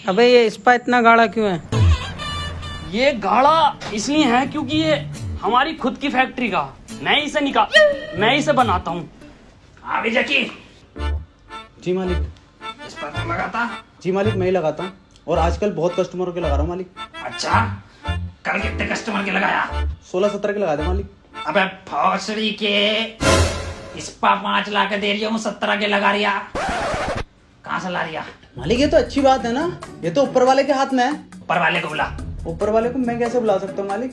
अबे ये स्पा इतना गाढ़ा क्यों है? ये गाढ़ा इसलिए है क्योंकि ये हमारी खुद की फैक्ट्री का, मैं इसे बनाता हूँ। हाँ भी जकी। जी मालिक। इस पर कौन लगाता? जी मालिक, मैं ही लगाता हूँ और आजकल बहुत कस्टमरों के लगा रहा हूँ मालिक। अच्छा, कल कितने कस्टमर के लगाया? 16-17 के लगा दे मालिक। अबे भौसड़ी के, इस पर 5 ला के दे रही हूँ, 17 के लगा रिया। कहाँ से ला रिया? मालिक ये तो अच्छी बात है ना, ये तो ऊपर वाले के हाथ में है। ऊपर वाले को बुला। ऊपर वाले को मैं कैसे बुला सकता हूँ मालिक,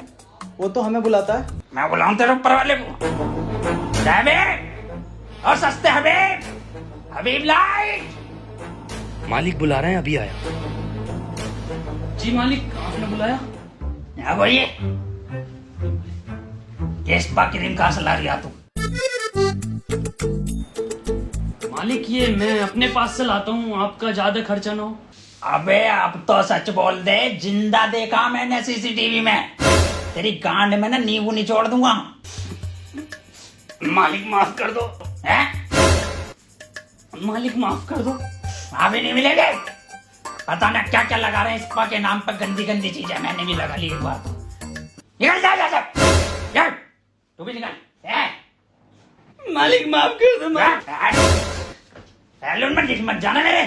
वो तो हमें बुलाता है। मैं बुलाऊं तेरे ऊपर वाले को? हबीब और सस्ते हबीब, हबीब लाइट। मालिक बुला रहे हैं, अभी आया। जी मालिक, आपने बुलाया? यहाँ बोलिए। ये स्पा क्रीम कहाँ से ला रही है तू? मालिक ये मैं अपने पास से लाता हूँ, आपका ज्यादा खर्चा ना हो। अबे अब तो सच बोल दे, जिंदा देखा मैंने सीसीटीवी में, तेरी गांड में ना नींबू निचोड़ दूंगा। मालिक माफ कर दो। है? मालिक माफ कर दो। अभी नहीं मिलेंगे। पता ना क्या क्या लगा रहे हैं स्पा के नाम पर, गंदी गंदी चीजें मैंने भी लगा ली एक बार। निकल जा तू भी निकल। मालिक माफ कर दो। सैलून में मत जाना मेरे।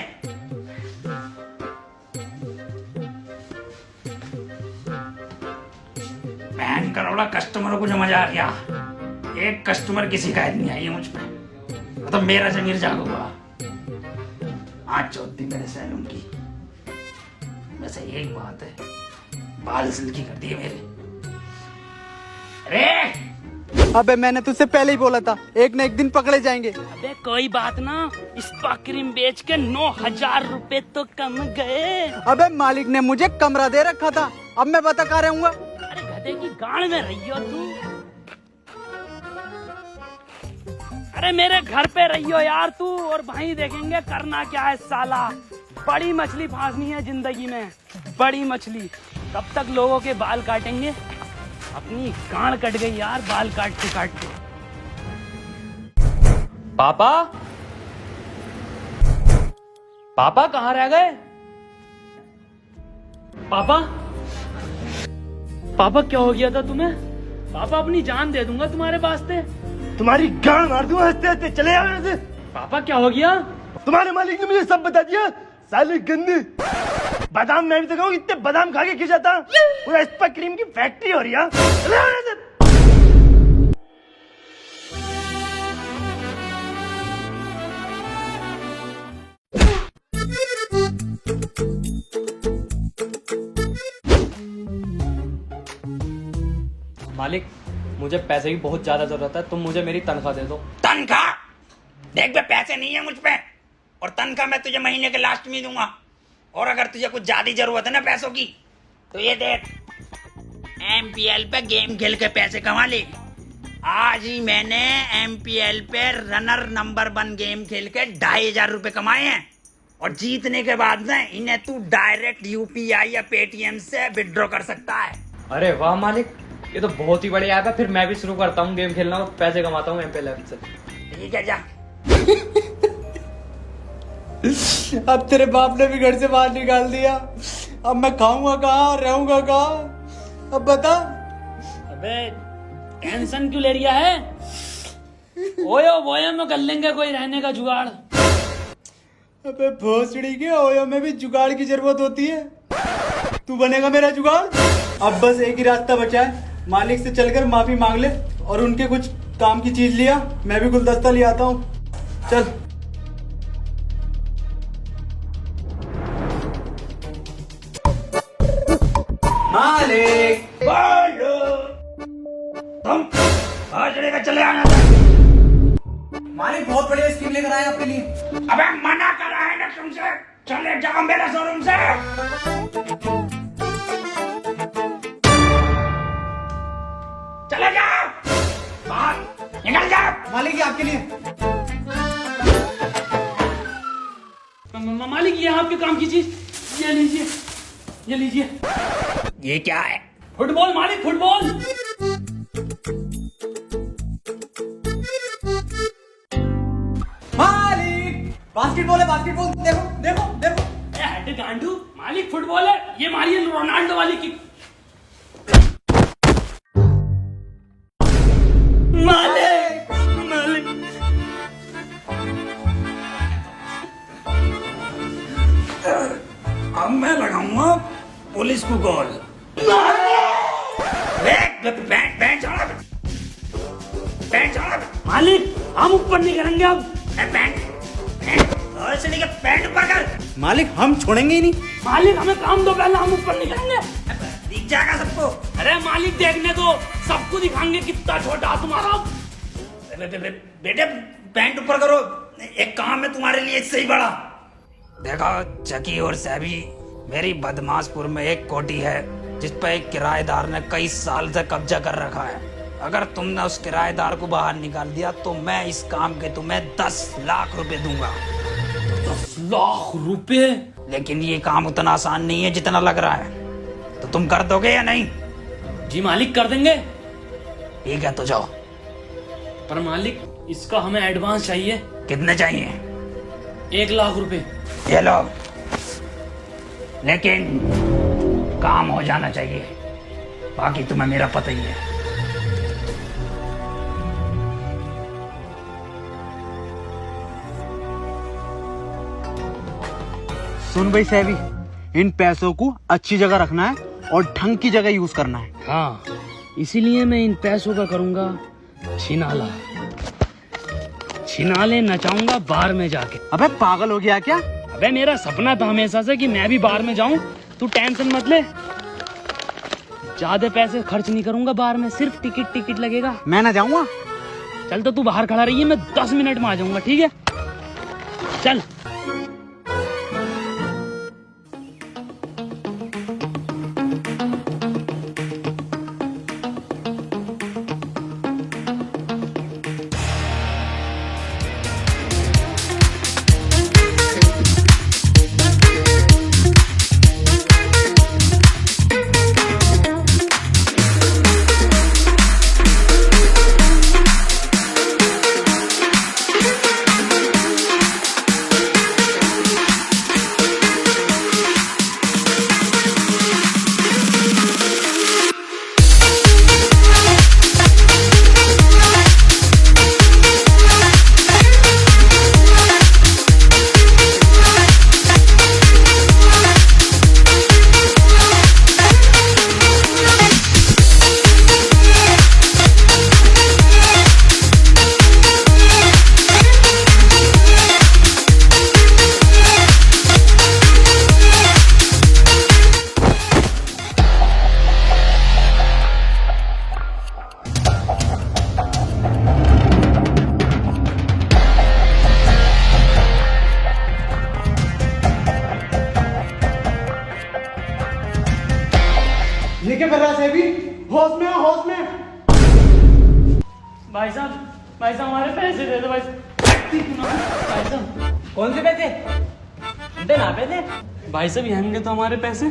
बहन करोड़ा कस्टमरों को जो मजा आ गया, एक कस्टमर की शिकायत नहीं आई है मुझ पे, मतलब मेरा जमीर जाग हुआ। आज चौथी मेरे सैलून की। वैसे एक बात है, बाल सिल्की कर दिए मेरे। अरे अबे मैंने तुझसे पहले ही बोला था, एक न एक दिन पकड़े जाएंगे। अबे कोई बात ना, स्पा क्रीम बेच के 9,000 रुपए तो कम गए। अबे मालिक ने मुझे कमरा दे रखा था, अब मैं बता कहाँ रहूंगा। अरे गधे की गांड में रही हो तू। अरे मेरे घर पे रही हो यार तू, और भाई देखेंगे करना क्या है साला। बड़ी मछली फांसनी है जिंदगी में, बड़ी मछली। कब तक लोगों के बाल काटेंगे? अपनी गांड कट गई यार, बाल काटते काटते। पापा, पापा कहाँ रह गए? पापा, पापा क्या हो गया था तुम्हें? पापा अपनी जान दे दूंगा तुम्हारे वास्ते। तुम्हारी गांड मार दूंगा हंसते हंसते, चले जाओ यहाँ से। पापा क्या हो गया? तुम्हारे मालिक ने मुझे सब बता दिया, साले गंदे। बादाम मैं भी तो कहूँ, इतने बादाम खा के खिंचा था, पूरा स्पा क्रीम की फैक्ट्री हो रही है। चले जाओ यहाँ से। मालिक मुझे पैसे की बहुत ज्यादा जरूरत है, तुम मुझे मेरी तनख्वाह दे दो। तनख्वाह? देख बे, पैसे नहीं है मुझ पे, और तनख्वाह मैं तुझे महीने के लास्ट में दूंगा। और अगर तुझे कुछ ज्यादा जरूरत है ना पैसों की, तो ये देख, MPL पे गेम खेल के पैसे कमा ले। आज ही मैंने MPL पे रनर नंबर 1 गेम खेल के 2,500 रुपए कमाए हैं, और जीतने के बाद ना इन्हें तू डायरेक्ट UPI या पेटीएम से विड्रॉ कर सकता है। अरे वाह मालिक, ये तो बहुत ही बढ़िया ऐप है। फिर मैं भी शुरू करता हूँ गेम खेलना और पैसे कमाता हूँ MPL ऐप से। ठीक है, जा। अब तेरे बाप ने भी घर से बाहर निकाल दिया, अब मैं खाऊंगा कहाँ, रहूंगा कहाँ, अब बता। अबे टेंशन क्यों ले रिया है? ओयो बोयो में कर लेंगे कोई रहने का जुगाड़। अबे भोसड़ी के ओयो में भी जुगाड़ की जरूरत होती है। तू बनेगा मेरा जुगाड़। अब बस एक ही रास्ता बचा है, मालिक से चलकर माफी मांग ले और उनके कुछ काम की चीज लिया, मैं भी गुलदस्ता ले आता हूँ। चल। मालिक तुम भोसड़ी का चले आना था। मालिक बहुत बढ़िया स्कीम लेकर आए आपके लिए। अबे मना करा है ना तुमसे, चले जाओ मेरे शोरूम से। चले जाओ, बाहर निकल जाओ। मालिक ये आपके लिए। मालिक ये आपके काम की चीज, ये लीजिए, ये लीजिए। ये क्या है? फुटबॉल मालिक, फुटबॉल। मालिक बास्केटबॉल है, बास्केटबॉल। देखो देखो देखो। हटे गांडू, मालिक फुटबॉल है, ये मारिए रोनाल्डो वाली की। मालिक मालिक अब मैं लगाऊंगा पुलिस को कॉल। बैंड छोड़ा, बैंड छोड़ा। मालिक हम ऊपर नहीं करेंगे अब। पैंट ऊपर कर। मालिक हम छोड़ेंगे ही नहीं। मालिक हमें काम दो पहले, हम ऊपर नहीं करेंगे। दिख जाएगा सबको। अरे मालिक देखने दो, सबको दिखाएंगे कितना छोटा तुम्हारा। बेटे पैंट ऊपर करो, एक काम है तुम्हारे लिए इससे ही बड़ा। देखो चकी और सैबी, मेरी बदमाशपुर में एक कोठी है जिस पर एक किराएदार ने कई साल से कब्जा कर रखा है। अगर तुमने उस किराएदार को बाहर निकाल दिया तो मैं इस काम के तुम्हें 10 लाख रुपए दूंगा। 10 लाख रुपए? लेकिन ये काम उतना आसान नहीं है जितना लग रहा है, तो तुम कर दोगे या नहीं? जी मालिक कर देंगे। ठीक है तो जाओ। पर मालिक इसका हमें एडवांस चाहिए। कितने चाहिए? 1 लाख रुपए। ये लो, लेकिन काम हो जाना चाहिए, बाकी तुम्हें मेरा पता ही है। सुन भाई सैबी, इन पैसों को अच्छी जगह रखना है और ढंग की जगह यूज करना है। हाँ, इसीलिए मैं इन पैसों का करूंगा छिनाला। छिनाले नचाऊंगा बार में जाके। अबे पागल हो गया क्या? अबे मेरा सपना था हमेशा से कि मैं भी बार में जाऊं। तू टेंशन मत ले, ज्यादा पैसे खर्च नहीं करूंगा बार में, सिर्फ टिकट लगेगा। मैं ना जाऊंगा। चल तो तू बाहर खड़ा रही है, मैं 10 मिनट में आ जाऊंगा, ठीक है? चल। ये क्या कर रहा है सैबी? होश में, होश में। भाई साहब हमारे पैसे दे दो भाई साहब। कौन से पैसे? देना पैसे। भाई साहब ये होंगे तो हमारे पैसे।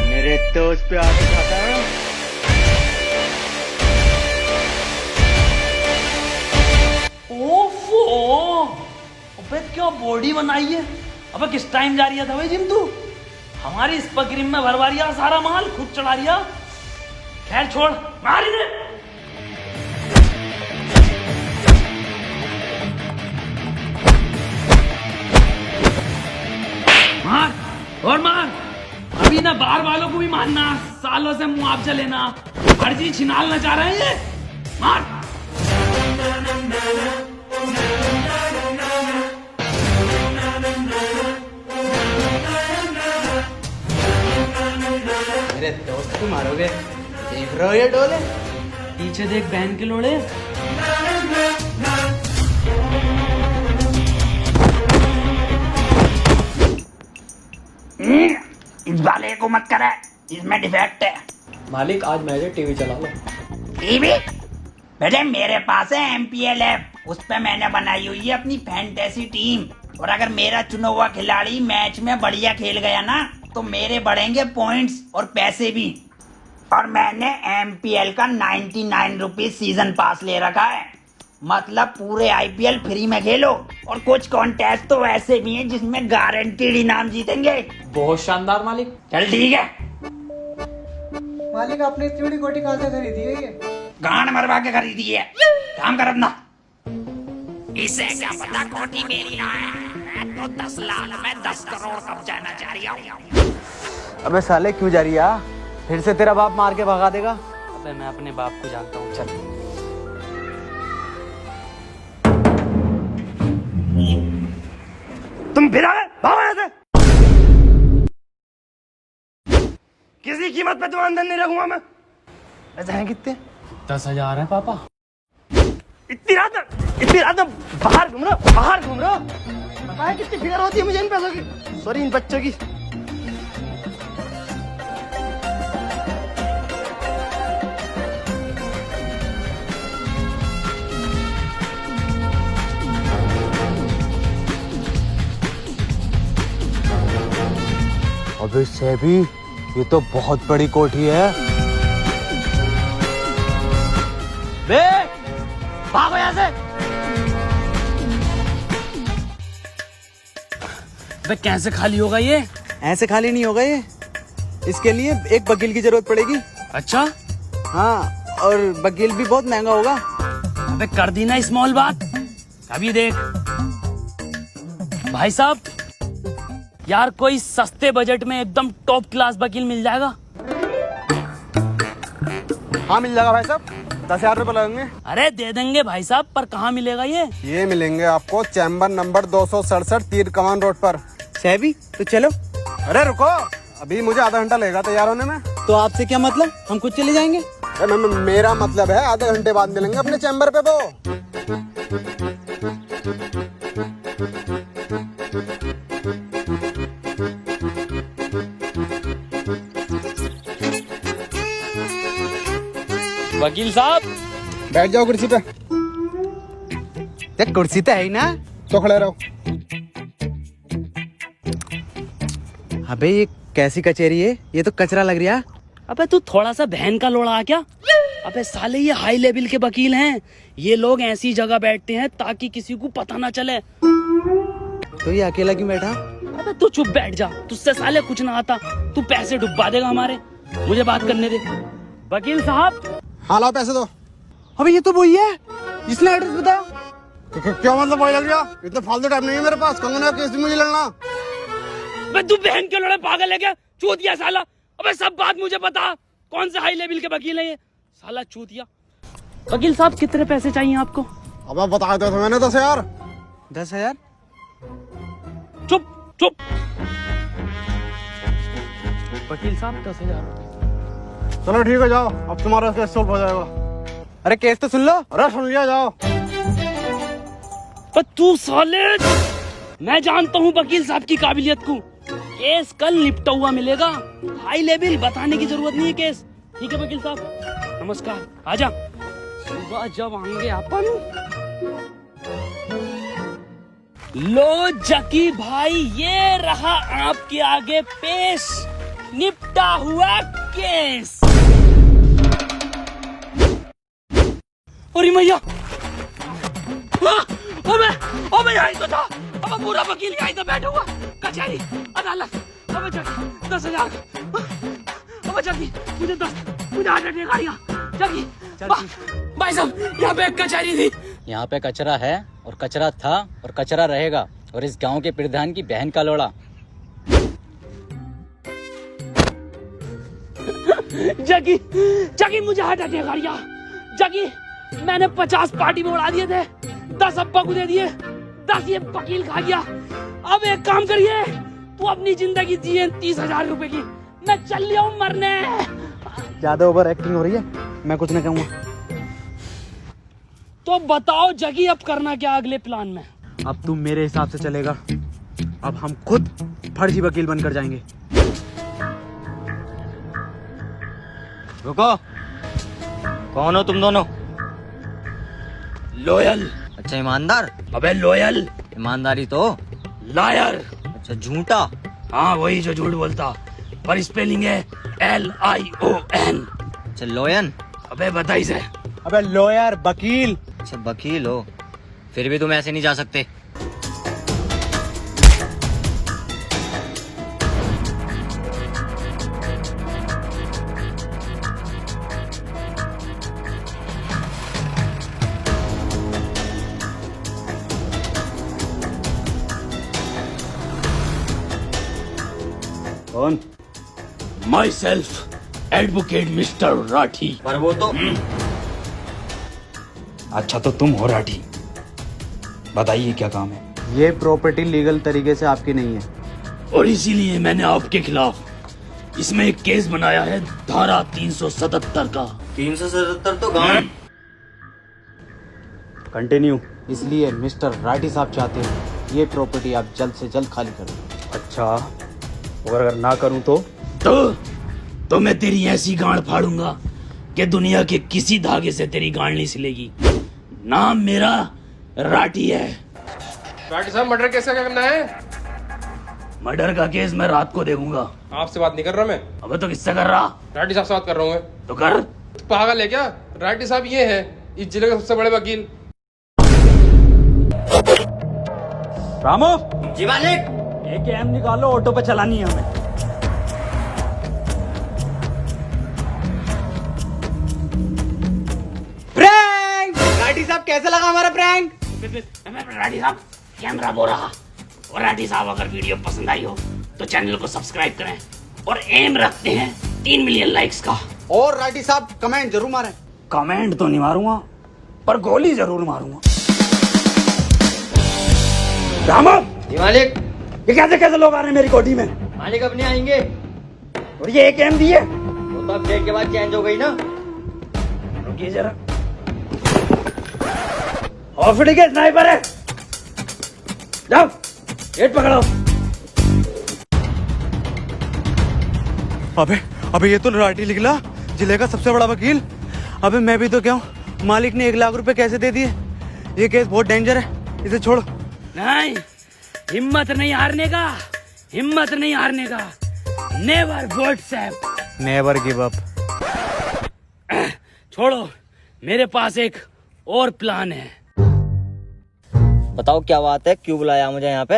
मेरे दोस्त पे हाथ उठाता है। ओफो, अबे क्या बॉडी बनाई है। अबे किस टाइम जा रही है भाई जिम तू? हमारी इस क्रीम में भरवा रिया सारा माल, खुद चढ़ा रिया। खैर छोड़, मारी दे। बाहर वालों को भी मारना, सालों से मुआवजा लेना, फर्जी छिनालना चाह रहे हैं ये। मार। मेरे दोस्त को मारोगे? देख रहे हो ये डोले? पीछे देख बहन के लोड़े। इस वाले को मत करे, इसमें डिफेक्ट है। मालिक आज मैच टीवी चला लो। टीवी? बेटे मेरे पास है MPL ऐप, उस पे मैंने बनाई हुई है अपनी फैंटेसी टीम। और अगर मेरा चुना हुआ खिलाड़ी मैच में बढ़िया खेल गया ना, तो मेरे बढ़ेंगे पॉइंट्स और पैसे भी। और मैंने MPL का 99 रुपीज सीजन पास ले रखा है, मतलब पूरे IPL फ्री में खेलो। और कुछ कॉन्टेस्ट तो ऐसे भी हैं जिसमें गारंटीड इनाम जीतेंगे। बहुत शानदार मालिक। चल ठीक है। मालिक आपने इतनी बड़ी कोठी कहाँ से खरीदी है ये? गांड मरवा के खरीदी है। काम कर अपना। इसे क्या पता कोठी मेरी ना है। मैं तो 10 लाख में 10 करोड़ कब जाना चाह रही हूँ। अबे साले क्यों जा रही है? फिर से तेरा बाप मार के भगा देगा। अबे मैं अपने बाप को जानता हूँ, चल। तुम फिर आ गए, भागो यहाँ से। किसी कीमत पे तुम्हारे अंदर नहीं रखूंगा मैं। पैसे हैं कितने? 10,000 है पापा। इतनी रात में बाहर घूम रहा हो? पता है कितनी फिक्र होती है मुझे इन पैसों की, सॉरी इन बच्चों की। अबे सेबी, ये तो बहुत बड़ी कोठी है। बे भागो यहाँ से। बे कैसे खाली होगा ये? ऐसे खाली नहीं होगा ये, इसके लिए एक वकील की जरूरत पड़ेगी। अच्छा, हाँ, और वकील भी बहुत महंगा होगा। अबे कर दी ना स्मॉल बात। अभी देख भाई साहब, यार कोई सस्ते बजट में एकदम टॉप क्लास वकील मिल जाएगा? हाँ मिल जाएगा भाई साहब, 10,000 रुपए लगेंगे। अरे दे देंगे भाई साहब, पर कहाँ मिलेगा ये मिलेंगे आपको चैम्बर नंबर 267 तीर कमान रोड पर। सेबी तो चलो। अरे रुको, अभी मुझे आधा घंटा लगेगा तैयार होने में। तो आपसे क्या मतलब, हम खुद चले जाएंगे? मेरा मतलब है आधे घंटे बाद मिलेंगे अपने चैम्बर पे। वो वकील साहब बैठ जाओ कुर्सी पे। कुर्सी तो है ही ना। तो खड़े रहो। अबे ये कैसी कचेरी है, ये तो कचरा लग रहा है। अबे तू थोड़ा सा बहन का लोड़ा क्या? अबे साले ये हाई लेवल के वकील हैं। ये लोग ऐसी जगह बैठते हैं ताकि किसी को पता ना चले। तो ये अकेला क्यों बैठा? अबे तू चुप बैठ जा, तुझसे साले कुछ ना आता। तू पैसे डुबा देगा हमारे। मुझे बात करने दे। वकील साहब। हाँ लाओ पैसे दो। अबे ये तो वही है जिसने एड्रेस बताया। क्या मतलब वही लग गया? इतना फालतू टाइम नहीं है मेरे पास। कंगना केस भी मुझे लड़ना। अबे तू बहन के लोड़े पागल है क्या? चूतिया साला। अबे सब बात मुझे बता, कौन से हाई लेवल के वकील है ये साला चूतिया। वकील साहब कितने पैसे चाहिए आपको? अब आप बताया तो मैंने 10,000। 10,000? चुप चुप। वकील साहब 10,000। चलो ठीक है, जाओ, अब तुम्हारा केस सॉल्व हो जाएगा। अरे केस तो सुन लो। अरे सुन लिया, जाओ। पर तू साले, मैं जानता हूँ वकील साहब की काबिलियत को। केस कल निपटा हुआ मिलेगा। हाई लेवल बताने की जरूरत नहीं है केस। ठीक है वकील साहब, नमस्कार। आजा, सुबह जब आएंगे अपन। लो जकी भाई, ये रहा आपके आगे पेश निपटा हुआ केस। अरे मैया, अबे यही तो था। अब पूरा वकील यही तो बैठा हुआ। कचहरी, अदालत। अबे जगी 10,000। अबे जगी मुझे 8 गाड़ियाँ। जगी भाई साहब, यहाँ पे एक कचहरी थी। यहाँ पे कचरा है और कचरा था और कचरा रहेगा। और इस गांव के प्रधान की बहन का लोड़ा। जगी जगी मुझे हार्ट अटैक आ गया। जगी मैंने 50 पार्टी में उड़ा दिए थे, 10 अब्बा को दे दिए, 10 ये वकील खा गया। अब एक काम करिए, तू अपनी जिंदगी जिए 30,000 रुपए की, मैं चल लिया हूँ मरने। ज्यादा ओवर एक्टिंग हो रही है, मैं कुछ नहीं कहूँगा। तो बताओ जगी अब करना क्या अगले प्लान में? अब तुम मेरे हिसाब से चलेगा, अब हम खुद फर्जी वकील बनकर जाएंगे। रुको, कौन हो तुम दोनों? लॉयल। अच्छा ईमानदार? अबे लॉयल। ईमानदारी तो। लायर। अच्छा झूठा? हाँ वही जो झूठ बोलता, पर स्पेलिंग है LION। अच्छा लोयन? अबे बताई से। अबे लॉयर, वकील। अच्छा वकील हो, फिर भी तुम ऐसे नहीं जा सकते। कौन? My self advocate mister Rathi. पर वो तो अच्छा तो तुम हो राठी, बताइए क्या काम है? ये प्रॉपर्टी लीगल तरीके से आपकी नहीं है, और इसीलिए मैंने आपके खिलाफ इसमें एक केस बनाया है, धारा 377 का। 377 तो गाँव। कंटिन्यू। इसलिए मिस्टर राठी साहब चाहते हैं ये प्रॉपर्टी आप जल्द से जल्द खाली कर दो। अच्छा, और अगर ना करूं तो मैं तेरी ऐसी गांड फाड़ूंगा कि दुनिया के किसी धागे से तेरी गांड नहीं सिलेगी। नाम मेरा राठी है। राठी साहब मर्डर केस का क्या करना है? मर्डर का केस मैं रात को देखूंगा। आपसे बात नहीं कर रहा मैं। अबे तो किससे कर रहा? राठी साहब से बात कर रहा हूँ मैं। तो कर। पागल है क्या? राठी साहब ये है इस जिले के सबसे बड़े वकील। रामो, जी मालिक। एक एम निकालो, ऑटो पे चलानी है हमें। प्रैंक! राठी साहब कैसा लगा हमारा प्रैंक? राठी साहब कैमरा बोल रहा। और राठी साहब अगर वीडियो पसंद आई हो तो चैनल को सब्सक्राइब करें, और एम रखते हैं 3 मिलियन लाइक्स का। और राठी साहब कमेंट जरूर मारें। कमेंट तो नहीं मारूंगा, पर गोली जरूर मारूंगा। रामो, जी मालिक। ये कैसे कैसे लोग आ रहे हैं मेरी कोठी में? मालिक अब नहीं आएंगे। और ये एक एम दिए, वो तो अपडेट के बाद चेंज हो गई ना। रुकिए जरा। हॉस्पिटल के स्नाइपर है, जाओ गेट पकड़ो। अबे ये तो राठी निकला, जिले का सबसे बड़ा वकील। अबे मैं भी तो क्या हूँ, मालिक ने 1 लाख रुपए कैसे दे दिए? ये केस बहुत डेंजर है, इसे छोड़ो। नहीं, हिम्मत नहीं हारने का, हिम्मत नहीं हारने का। Never WhatsApp, never give up. छोड़ो, मेरे पास एक और प्लान है। बताओ क्या बात है, क्यों बुलाया मुझे यहाँ पे?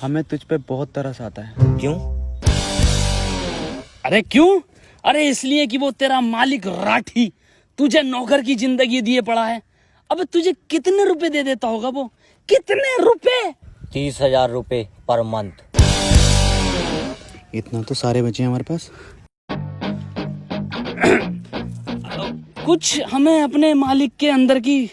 हमें तुझ पे बहुत तरस आता है। क्यों? अरे क्यों? अरे इसलिए कि वो तेरा मालिक राठी तुझे नौकर की जिंदगी दिए पड़ा है। अब तुझे कितने रुपए दे देता होगा वो? कितने रुपए? 30,000 रुपए पर मंथ। इतना तो सारे बचे हैं हमारे पास। कुछ हमें अपने मालिक के अंदर की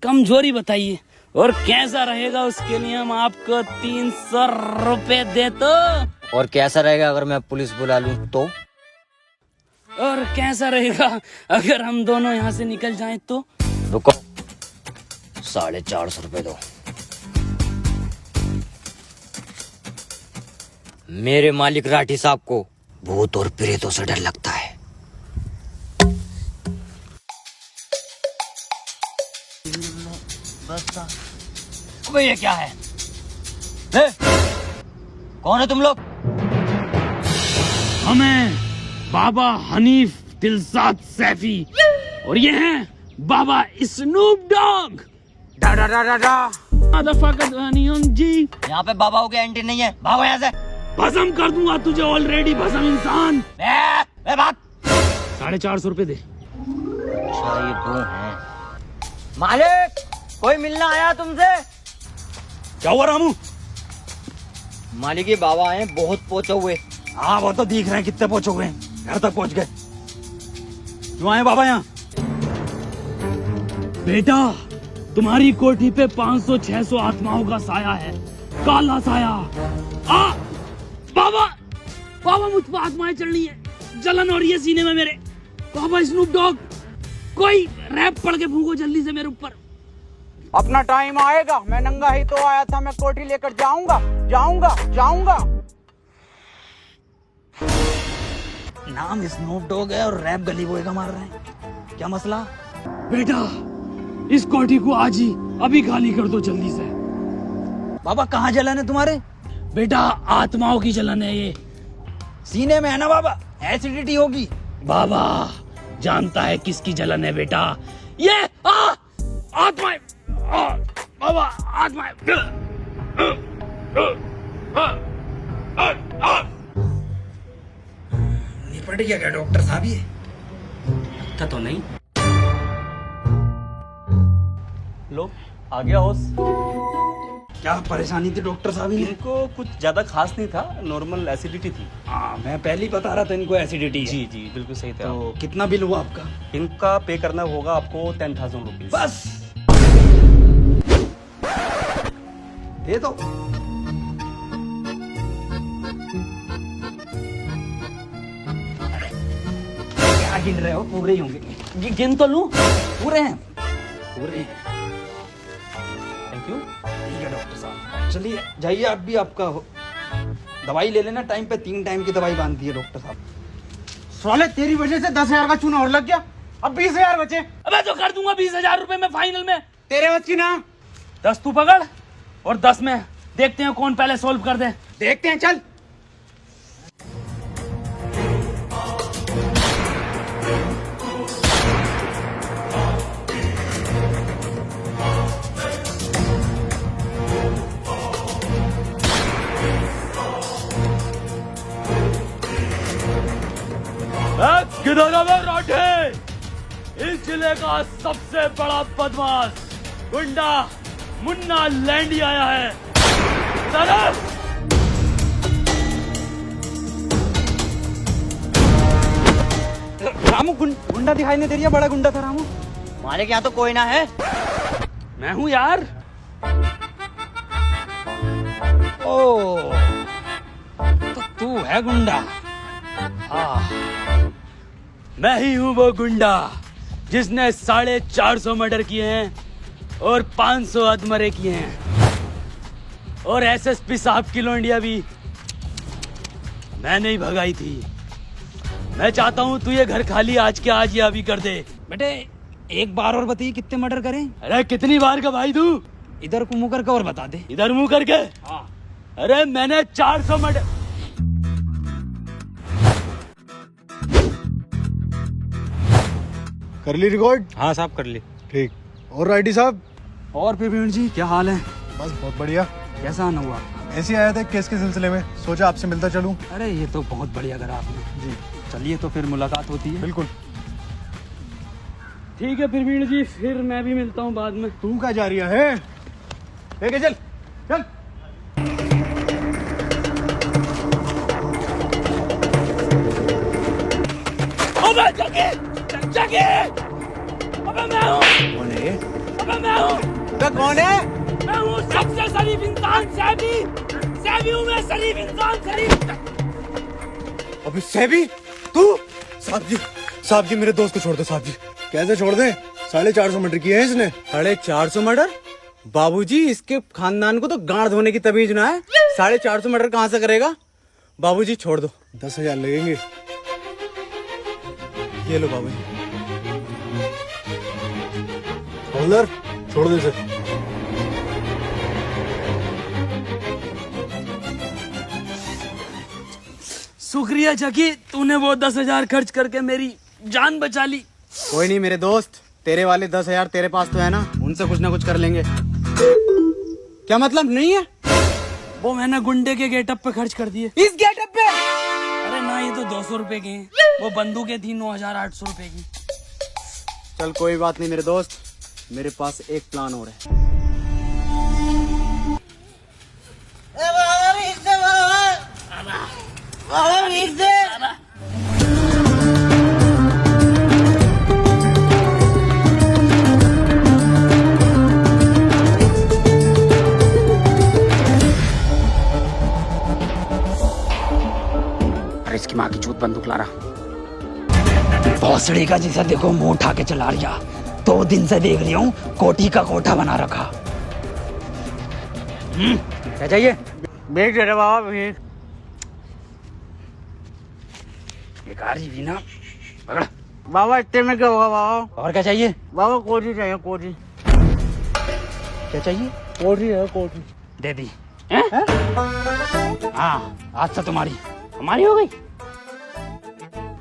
कमजोरी बताइए, और कैसा रहेगा उसके लिए हम आपको 300 रुपए दे तो। और कैसा रहेगा अगर मैं पुलिस बुला लूं तो? और कैसा रहेगा अगर हम दोनों यहाँ से निकल जाएं तो? रुको, 450 रुपए दो। मेरे मालिक राठी साहब को भूत और प्रेतों से डर लगता है। अबे ये क्या है? कौन है तुम लोग? हमें बाबा हनीफ दिलसाद सैफी, और ये हैं बाबा स्नूप डॉग। डा डा डा डा डा। मदरफकर हनीम जी, यहाँ पे बाबाओं के एंट्री नहीं है, भागो यहाँ से। भस्म कर दूंगा तुझे, ऑलरेडी भस्म इंसान। बात 450 रुपए दे। अच्छा ये दो हैं। मालिक, कोई मिलना आया तुमसे? क्या हुआ रामू? मालिक ये बाबा हैं, बहुत पहुंचे हुए। हाँ वो तो दिख रहे हैं, कितने पहुंचे हुए हैं, घर तक पहुंच गए। क्यों आए बाबा यहाँ? बेटा, तुम्हारी कोठी पे 500-600 आत्माओं का साया है, काला साया। बाबा, बाबा मुझ पर आत्माएं चढ़ रही है, जलन हो रही है सीने में मेरे। बाबा स्नूप डॉग, कोई रैप पढ़ के फूंको जल्दी से मेरे ऊपर। अपना टाइम आएगा, मैं नंगा ही तो आया था, मैं कोठी लेकर जाऊंगा जाऊंगा जाऊंगा। नाम स्नूप डॉग है और रैप गली बॉय का मार रहे हैं, क्या मसला? बेटा, इस कोठी को आज ही अभी खाली कर दो जल्दी से। बाबा कहाँ जलन है तुम्हारे? बेटा, आत्माओं की जलन है ये। सीने में है ना बाबा, एसिडिटी होगी। बाबा जानता है किसकी जलन है बेटा, ये आत्माएं। बाबा आत्माएं। निपट गया क्या डॉक्टर साहब ये? था तो नहीं। लो आ गया होश। क्या परेशानी थी डॉक्टर साहब? इनको कुछ ज्यादा खास नहीं था, नॉर्मल एसिडिटी थी। हाँ, मैं पहले ही बता रहा था इनको एसिडिटी है। जी जी बिल्कुल सही था। तो कितना बिल हुआ आपका? इनका पे करना होगा आपको 10,000 रुपीज। बस दे दो। क्या गिन रहे हो? पूरे ही होंगे। गिन तो लूं। पूरे हैं, पूरे हैं। Thank you. ठीक है डॉक्टर साहब, चलिए जाइए आप भी। आपका दवाई ले लेना टाइम पे, 3 टाइम की दवाई बांध दी है डॉक्टर साहब। साले तेरी वजह से 10,000 का चूना और लग गया, अब 20,000 बचे। अबे तो कर दूंगा 20,000 रुपए में फाइनल में। तेरे बच की ना। 10 तू पकड़ और 10 में देखते हैं कौन पहले सोल्व कर दे। देखते हैं, चल। किधर है राठे? इस जिले का सबसे बड़ा बदमाश गुंडा मुन्ना लैंडी आया है। रामू गुंडा दिखाई नहीं दे रही है? बड़ा गुंडा था रामू। मालिक यहाँ तो कोई ना है। मैं हूँ यार। ओ तो तू है गुंडा? मैं ही हूँ वो गुंडा जिसने 450 मर्डर किए हैं और 500 अधमरे किए हैं। और एसएसपी साहब की लोंडिया भी मैंने ही भगाई थी। मैं चाहता हूँ तू ये घर खाली आज के आज ही अभी कर दे। बेटे एक बार और बताइए, कितने मर्डर करें? अरे कितनी बार का भाई तू? इधर को मुंह करके और बता दे। इधर मुंह करके? अरे मैंने 400 मर्डर। कर ली रिकॉर्ड? हाँ साहब कर ली। ठीक। और राइटी साहब? और प्रवीण जी क्या हाल है? बस बहुत बढ़िया। कैसा आना हुआ? ऐसे आया था केस के सिलसिले में, सोचा आपसे मिलता चलूं। अरे ये तो बहुत बढ़िया करा आपने जी। चलिए तो फिर मुलाकात होती है। बिल्कुल। ठीक है प्रवीण जी, फिर मैं भी मिलता हूँ बाद में। तू क्या जा रही है? लेके चल चल। अबे जगे, जगे! अबे मैं हूँ। कौन है ये? अबे मैं हूँ। तो कौन है? मैं हूँ सबसे शरीफ इंसान, सैबी। सैबी हूँ मैं, शरीफ इंसान, शरीफ। अभी सैबी तू? साहब जी मेरे दोस्त को छोड़ दो साहब जी। कैसे छोड़ दे? 450 मर्डर किए हैं इसने। 450 मर्डर? बाबूजी इसके खानदान को तो गांड धोने की तमीज ना है। 450 मर्डर कहाँ से करेगा? बाबूजी छोड़ दो। 10,000 लगेंगे। ये लो बाबूजी। हवलदार छोड़ दे इसे। शुक्रिया जगी, तूने वो 10,000 खर्च करके मेरी जान बचा ली। कोई नहीं मेरे दोस्त, तेरे वाले 10,000 तेरे पास तो है ना, उनसे कुछ ना कुछ कर लेंगे। क्या मतलब नहीं है? वो मैंने गुंडे के गेटअप पे खर्च कर दिए। इस गेटअप पे? अरे ना, ये तो 200 रुपए के हैं। वो बंदूकें थी 9,800 रुपए की। चल कोई बात नहीं मेरे दोस्त, मेरे पास एक प्लान और है। भोसड़ी का जैसा देखो मुंह उठा के चला रहा। 2 दिन से देख रही हूँ कोठी का कोठा बना रखा। क्या चाहिए? भेज दे रहे बाबा, भेज। बेकारी भी ना, पकड़। बाबा इतने में क्या होगा बाबा? और क्या चाहिए? बाबा कोठी चाहिए, कोठी। क्या चाहिए? कोठी है, कोठी। दे दी। हाँ, आज से तुम्हारी हमारी हो गई।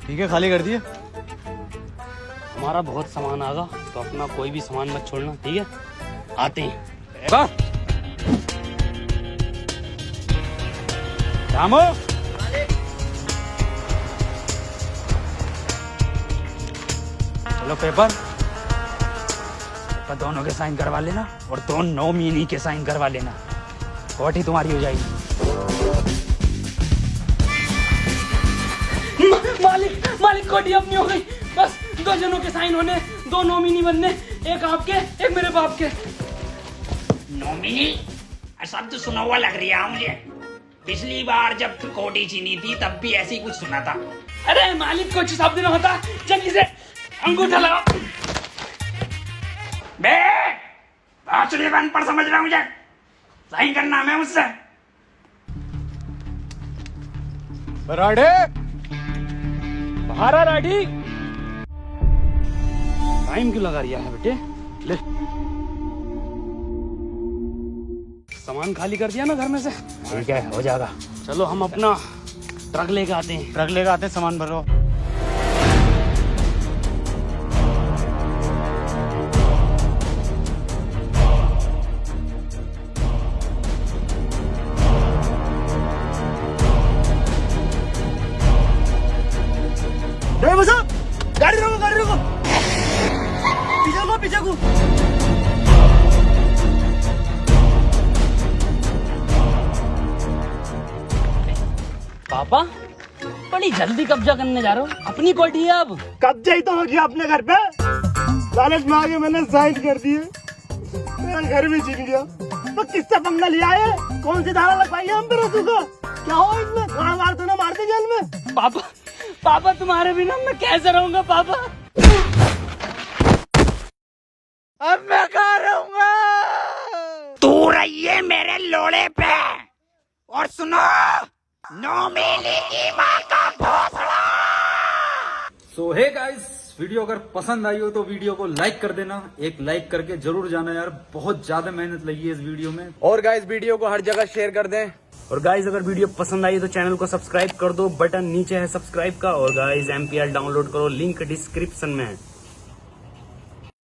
ठीक है, खाली कर दिए। हमारा बहुत सामान आगा, तो अपना कोई भी सामान मत छोड़ना, ठीक है? आते हैं। रामो, चलो पेपर दोनों के साइन करवा लेना और 2 नॉमिनी के साइन करवा लेना। कोठी तुम्हारी हो जाएगी। मालिक कोठी अपनी हो गई। बस 2 जनों के साइन होने, 2 नॉमिनी बनने, एक आपके एक मेरे बाप के। नॉमिनी शब्द सुना हुआ लग रहा है मुझे। पिछली बार जब कोठी छीनी थी तब भी ऐसे ही कुछ सुना था। अरे मालिक कुछ शब्द ना होता, जल्दी से अंगूठा लगाओ। बे बन पर समझ रहा मुझे, साइन करना है मुझसे। बराड़े बाहर आ राठी। टाइम क्यों लगा रिया है बेटे? ले सामान खाली कर दिया ना घर में से। ठीक है, हो जाएगा। चलो हम अपना ट्रक लेके आते हैं। ट्रक लेकर आते हैं, सामान भरो। ड्राइवर साहब, गाड़ी रोको, गाड़ी रोको। पीछे को, पीछे को। पापा बड़ी जल्दी कब्जा करने जा रहे हो, अपनी कोठी है अब। कब्जा ही तो हो गया अपने घर पे। लालच में आगे मैंने साइन कर दिए, मेरा घर भी छीन गया। तो किससे पंगा लिया है? कौन सी धारा लगवाई है हम पे रसू का? क्या हो इसमें? थोड़ा मार तो ना मारते जेल में। पापा तुम्हारे बिना मैं कैसे रहूंगा पापा? अब मैं कहाँ रहूंगा? तू रहिए मेरे लोड़े पे। और सुनो, नॉमिनी की माँ का भोसड़ा। सो हे गाइस, वीडियो अगर पसंद आई हो तो वीडियो को लाइक कर देना। एक लाइक करके जरूर जाना यार, बहुत ज्यादा मेहनत लगी है इस वीडियो में। और गाइस वीडियो को हर जगह शेयर कर दें। और गाइज अगर वीडियो पसंद आई तो चैनल को सब्सक्राइब कर दो, बटन नीचे है सब्सक्राइब का। और गाइज MPL डाउनलोड करो, लिंक डिस्क्रिप्शन में है।